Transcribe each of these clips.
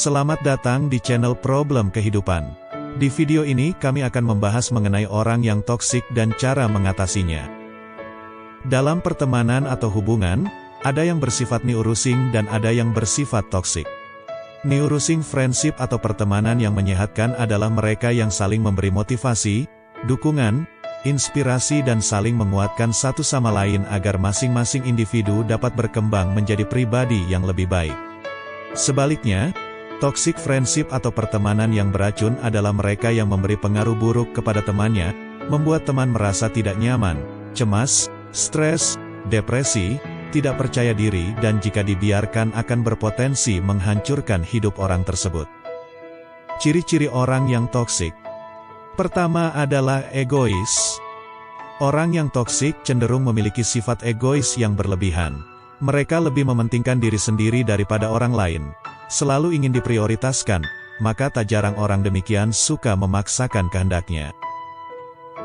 Selamat datang di channel Problem Kehidupan. Di video ini kami akan membahas mengenai orang yang toksik dan cara mengatasinya. Dalam pertemanan atau hubungan, ada yang bersifat neurusing dan ada yang bersifat toksik. Neurusing friendship atau pertemanan yang menyehatkan adalah mereka yang saling memberi motivasi, dukungan, inspirasi dan saling menguatkan satu sama lain agar masing-masing individu dapat berkembang menjadi pribadi yang lebih baik. Sebaliknya, toxic friendship atau pertemanan yang beracun adalah mereka yang memberi pengaruh buruk kepada temannya, membuat teman merasa tidak nyaman, cemas, stres, depresi, tidak percaya diri dan jika dibiarkan akan berpotensi menghancurkan hidup orang tersebut. Ciri-ciri orang yang toksik. Pertama adalah egois. Orang yang toksik cenderung memiliki sifat egois yang berlebihan. Mereka lebih mementingkan diri sendiri daripada orang lain. Selalu ingin diprioritaskan, maka tak jarang orang demikian suka memaksakan kehendaknya.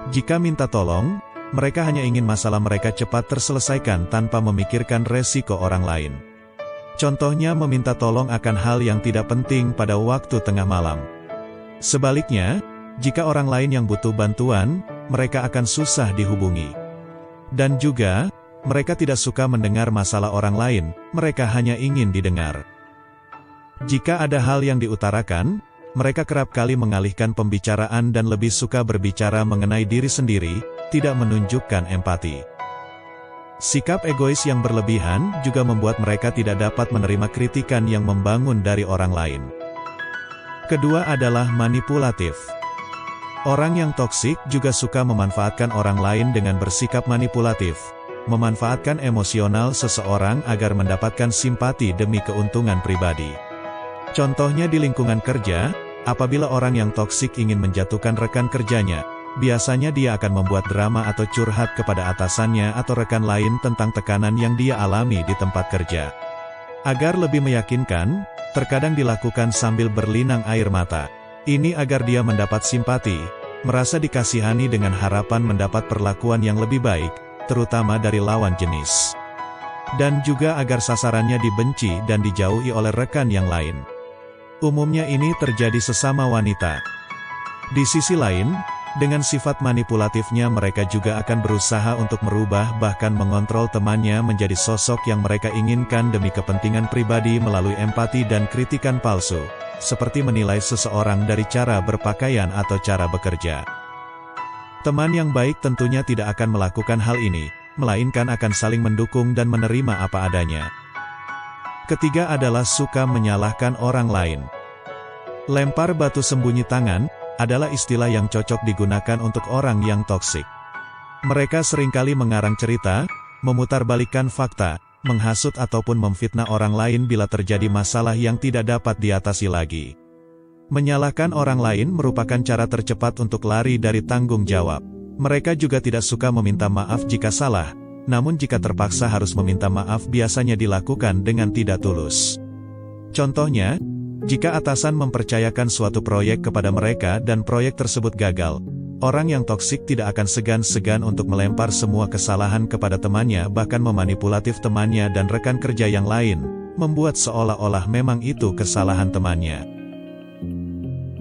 Jika minta tolong, mereka hanya ingin masalah mereka cepat terselesaikan tanpa memikirkan resiko orang lain. Contohnya meminta tolong akan hal yang tidak penting pada waktu tengah malam. Sebaliknya, jika orang lain yang butuh bantuan, mereka akan susah dihubungi. Dan juga, mereka tidak suka mendengar masalah orang lain, mereka hanya ingin didengar. Jika ada hal yang diutarakan, mereka kerap kali mengalihkan pembicaraan dan lebih suka berbicara mengenai diri sendiri, tidak menunjukkan empati. Sikap egois yang berlebihan juga membuat mereka tidak dapat menerima kritikan yang membangun dari orang lain. Kedua adalah manipulatif. Orang yang toksik juga suka memanfaatkan orang lain dengan bersikap manipulatif, memanfaatkan emosional seseorang agar mendapatkan simpati demi keuntungan pribadi. Contohnya di lingkungan kerja, apabila orang yang toksik ingin menjatuhkan rekan kerjanya, biasanya dia akan membuat drama atau curhat kepada atasannya atau rekan lain tentang tekanan yang dia alami di tempat kerja. Agar lebih meyakinkan, terkadang dilakukan sambil berlinang air mata. Ini agar dia mendapat simpati, merasa dikasihani dengan harapan mendapat perlakuan yang lebih baik, terutama dari lawan jenis. Dan juga agar sasarannya dibenci dan dijauhi oleh rekan yang lain. Umumnya ini terjadi sesama wanita. Di sisi lain, dengan sifat manipulatifnya mereka juga akan berusaha untuk merubah bahkan mengontrol temannya menjadi sosok yang mereka inginkan demi kepentingan pribadi melalui empati dan kritikan palsu, seperti menilai seseorang dari cara berpakaian atau cara bekerja. Teman yang baik tentunya tidak akan melakukan hal ini, melainkan akan saling mendukung dan menerima apa adanya. Ketiga adalah suka menyalahkan orang lain. Lempar batu sembunyi tangan adalah istilah yang cocok digunakan untuk orang yang toksik. Mereka seringkali mengarang cerita, memutarbalikkan fakta, menghasut ataupun memfitnah orang lain bila terjadi masalah yang tidak dapat diatasi lagi. Menyalahkan orang lain merupakan cara tercepat untuk lari dari tanggung jawab. Mereka juga tidak suka meminta maaf jika salah, namun jika terpaksa harus meminta maaf biasanya dilakukan dengan tidak tulus. Contohnya, jika atasan mempercayakan suatu proyek kepada mereka dan proyek tersebut gagal, orang yang toksik tidak akan segan-segan untuk melempar semua kesalahan kepada temannya bahkan memanipulatif temannya dan rekan kerja yang lain, membuat seolah-olah memang itu kesalahan temannya.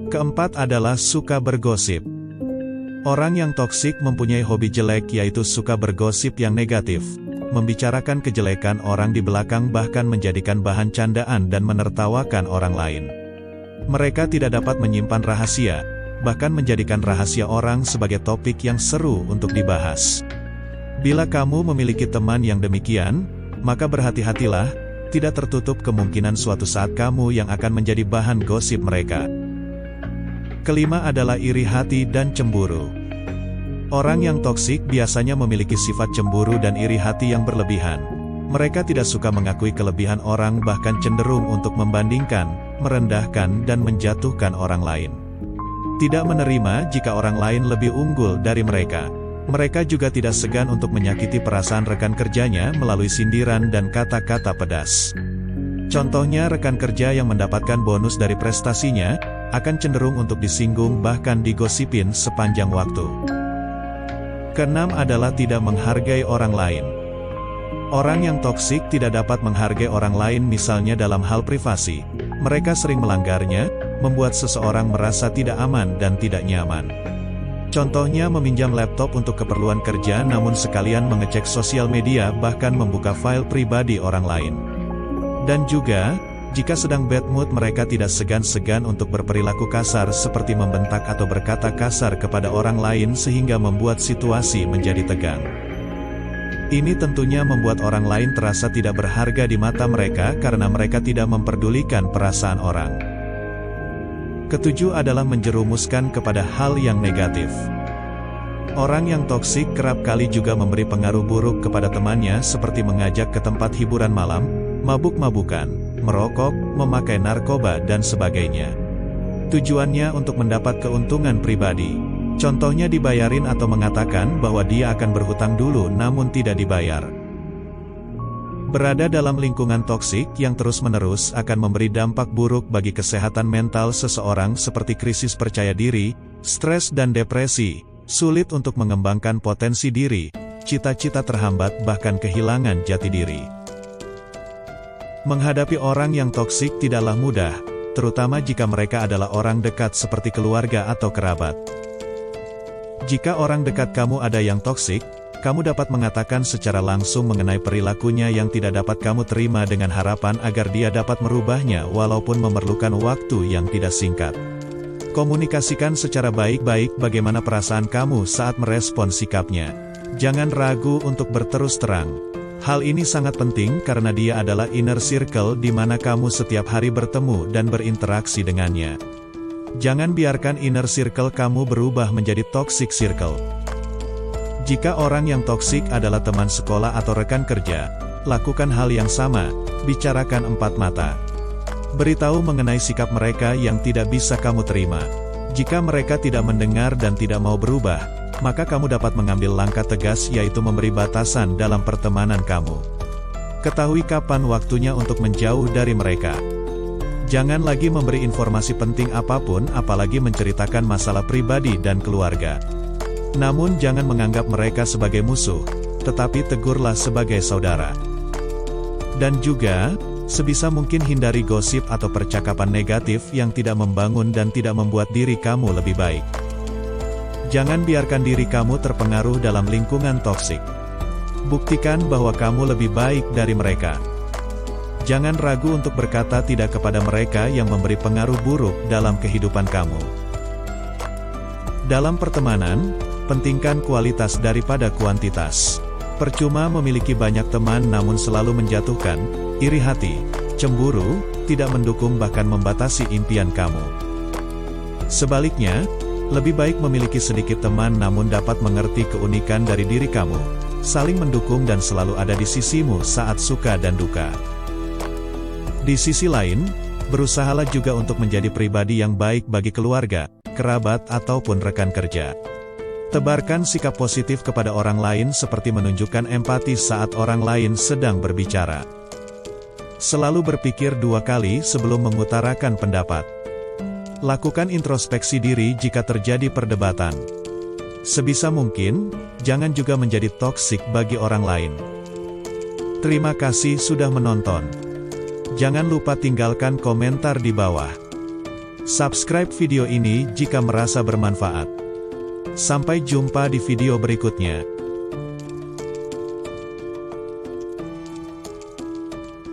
Keempat adalah suka bergosip. Orang yang toksik mempunyai hobi jelek yaitu suka bergosip yang negatif, membicarakan kejelekan orang di belakang bahkan menjadikan bahan candaan dan menertawakan orang lain. Mereka tidak dapat menyimpan rahasia, bahkan menjadikan rahasia orang sebagai topik yang seru untuk dibahas. Bila kamu memiliki teman yang demikian, maka berhati-hatilah, tidak tertutup kemungkinan suatu saat kamu yang akan menjadi bahan gosip mereka. Kelima adalah iri hati dan cemburu. Orang yang toksik biasanya memiliki sifat cemburu dan iri hati yang berlebihan. Mereka tidak suka mengakui kelebihan orang bahkan cenderung untuk membandingkan, merendahkan dan menjatuhkan orang lain. Tidak menerima jika orang lain lebih unggul dari mereka. Mereka juga tidak segan untuk menyakiti perasaan rekan kerjanya melalui sindiran dan kata-kata pedas. Contohnya rekan kerja yang mendapatkan bonus dari prestasinya, akan cenderung untuk disinggung bahkan digosipin sepanjang waktu. Keenam adalah tidak menghargai orang lain. Orang yang toksik tidak dapat menghargai orang lain misalnya dalam hal privasi. Mereka sering melanggarnya, membuat seseorang merasa tidak aman dan tidak nyaman. Contohnya meminjam laptop untuk keperluan kerja namun sekalian mengecek sosial media bahkan membuka file pribadi orang lain. Dan juga, jika sedang bad mood mereka tidak segan-segan untuk berperilaku kasar seperti membentak atau berkata kasar kepada orang lain sehingga membuat situasi menjadi tegang. Ini tentunya membuat orang lain terasa tidak berharga di mata mereka karena mereka tidak memperdulikan perasaan orang. Ketujuh adalah menjerumuskan kepada hal yang negatif. Orang yang toksik kerap kali juga memberi pengaruh buruk kepada temannya seperti mengajak ke tempat hiburan malam, mabuk-mabukan, merokok, memakai narkoba dan sebagainya. Tujuannya untuk mendapat keuntungan pribadi. Contohnya dibayarin atau mengatakan bahwa dia akan berhutang dulu namun tidak dibayar. Berada dalam lingkungan toksik yang terus-menerus akan memberi dampak buruk bagi kesehatan mental seseorang seperti krisis percaya diri, stres dan depresi, sulit untuk mengembangkan potensi diri, cita-cita terhambat bahkan kehilangan jati diri. Menghadapi orang yang toksik tidaklah mudah, terutama jika mereka adalah orang dekat seperti keluarga atau kerabat. Jika orang dekat kamu ada yang toksik, kamu dapat mengatakan secara langsung mengenai perilakunya yang tidak dapat kamu terima dengan harapan agar dia dapat merubahnya walaupun memerlukan waktu yang tidak singkat. Komunikasikan secara baik-baik bagaimana perasaan kamu saat merespon sikapnya. Jangan ragu untuk berterus terang. Hal ini sangat penting karena dia adalah inner circle di mana kamu setiap hari bertemu dan berinteraksi dengannya. Jangan biarkan inner circle kamu berubah menjadi toxic circle. Jika orang yang toksik adalah teman sekolah atau rekan kerja, lakukan hal yang sama, bicarakan empat mata. Beritahu mengenai sikap mereka yang tidak bisa kamu terima. Jika mereka tidak mendengar dan tidak mau berubah, maka kamu dapat mengambil langkah tegas yaitu memberi batasan dalam pertemanan kamu. Ketahui kapan waktunya untuk menjauh dari mereka. Jangan lagi memberi informasi penting apapun apalagi menceritakan masalah pribadi dan keluarga. Namun jangan menganggap mereka sebagai musuh, tetapi tegurlah sebagai saudara. Dan juga, sebisa mungkin hindari gosip atau percakapan negatif yang tidak membangun dan tidak membuat diri kamu lebih baik. Jangan biarkan diri kamu terpengaruh dalam lingkungan toksik. Buktikan bahwa kamu lebih baik dari mereka. Jangan ragu untuk berkata tidak kepada mereka yang memberi pengaruh buruk dalam kehidupan kamu. Dalam pertemanan, pentingkan kualitas daripada kuantitas. Percuma memiliki banyak teman namun selalu menjatuhkan, iri hati, cemburu, tidak mendukung bahkan membatasi impian kamu. Sebaliknya, lebih baik memiliki sedikit teman namun dapat mengerti keunikan dari diri kamu, saling mendukung dan selalu ada di sisimu saat suka dan duka. Di sisi lain, berusahalah juga untuk menjadi pribadi yang baik bagi keluarga, kerabat ataupun rekan kerja. Tebarkan sikap positif kepada orang lain seperti menunjukkan empati saat orang lain sedang berbicara. Selalu berpikir dua kali sebelum mengutarakan pendapat. Lakukan introspeksi diri jika terjadi perdebatan. Sebisa mungkin, jangan juga menjadi toksik bagi orang lain. Terima kasih sudah menonton. Jangan lupa tinggalkan komentar di bawah. Subscribe video ini jika merasa bermanfaat. Sampai jumpa di video berikutnya.